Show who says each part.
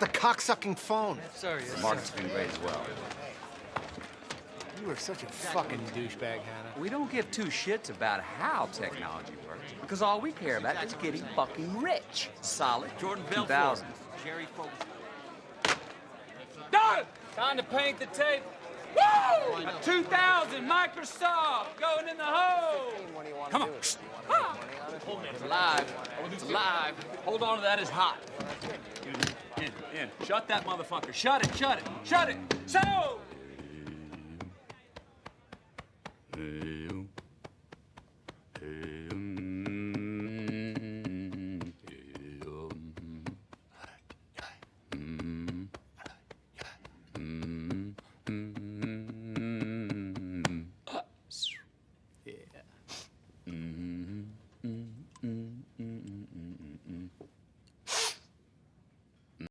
Speaker 1: up the cocksucking phone.
Speaker 2: Sorry,
Speaker 3: The market's been great as well.
Speaker 1: You are such a fucking douchebag, Hannah.
Speaker 3: We don't give two shits about how technology works, because all we care about is getting fucking rich. Solid.
Speaker 2: Jordan
Speaker 3: 2000.
Speaker 2: Belfort. Jerry Folk. Done! Time to paint the tape. Woo! A 2000 Microsoft going in the hole. Come on. Ah. It's alive. It's alive. Hold on to that. It's hot. In. Shut that motherfucker. Shut it. Shut it. Shut it. So.